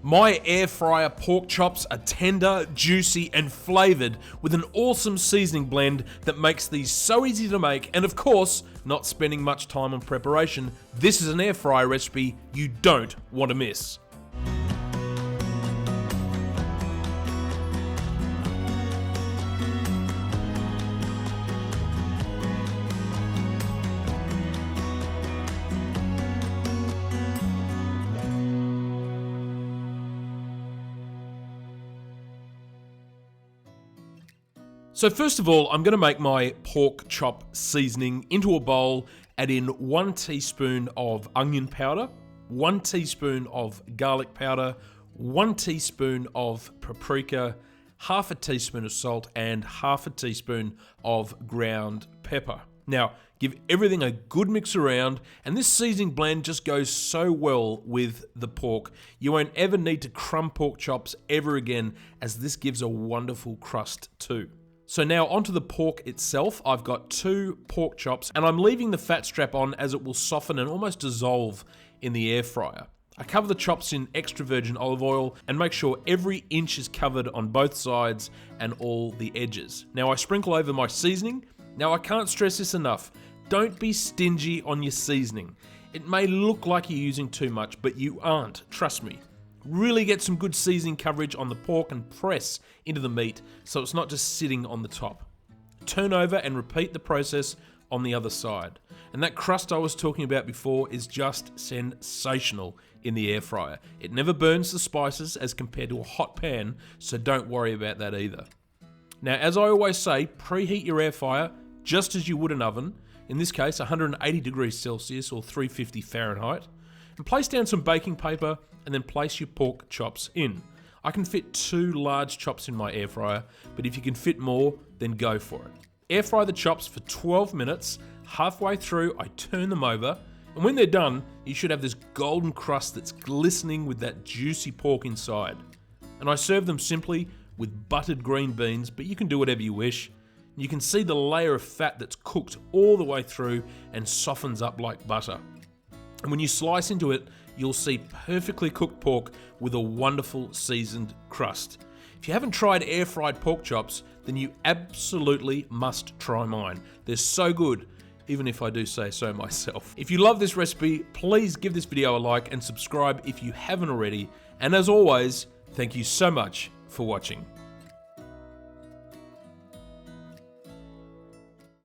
My air fryer pork chops are tender, juicy, and flavoured with an awesome seasoning blend that makes these so easy to make, and of course, not spending much time on preparation. This is an air fryer recipe you don't want to miss. So first of all, I'm going to make my pork chop seasoning into a bowl, add in 1 teaspoon of onion powder, 1 teaspoon of garlic powder, 1 teaspoon of paprika, half a teaspoon of salt, and half a teaspoon of ground pepper. Now, give everything a good mix around, and this seasoning blend just goes so well with the pork. You won't ever need to crumb pork chops ever again, as this gives a wonderful crust too. So now onto the pork itself. I've got 2 pork chops and I'm leaving the fat strap on as it will soften and almost dissolve in the air fryer. I cover the chops in extra virgin olive oil and make sure every inch is covered on both sides and all the edges. Now I sprinkle over my seasoning. Now I can't stress this enough. Don't be stingy on your seasoning. It may look like you're using too much, but you aren't, trust me. Really get some good seasoning coverage on the pork and press into the meat so it's not just sitting on the top. Turn over and repeat the process on the other side. And that crust I was talking about before is just sensational in the air fryer. It never burns the spices as compared to a hot pan, so don't worry about that either. Now, as I always say, preheat your air fryer just as you would an oven, in this case 180 degrees Celsius or 350 Fahrenheit, and place down some baking paper and then place your pork chops in. I can fit 2 large chops in my air fryer, but if you can fit more, then go for it. Air fry the chops for 12 minutes. Halfway through, I turn them over, and when they're done, you should have this golden crust that's glistening with that juicy pork inside. And I serve them simply with buttered green beans, but you can do whatever you wish. You can see the layer of fat that's cooked all the way through and softens up like butter. And when you slice into it, you'll see perfectly cooked pork with a wonderful seasoned crust. If you haven't tried air fried pork chops, then you absolutely must try mine. They're so good, even if I do say so myself. If you love this recipe, please give this video a like and subscribe if you haven't already. And as always, thank you so much for watching.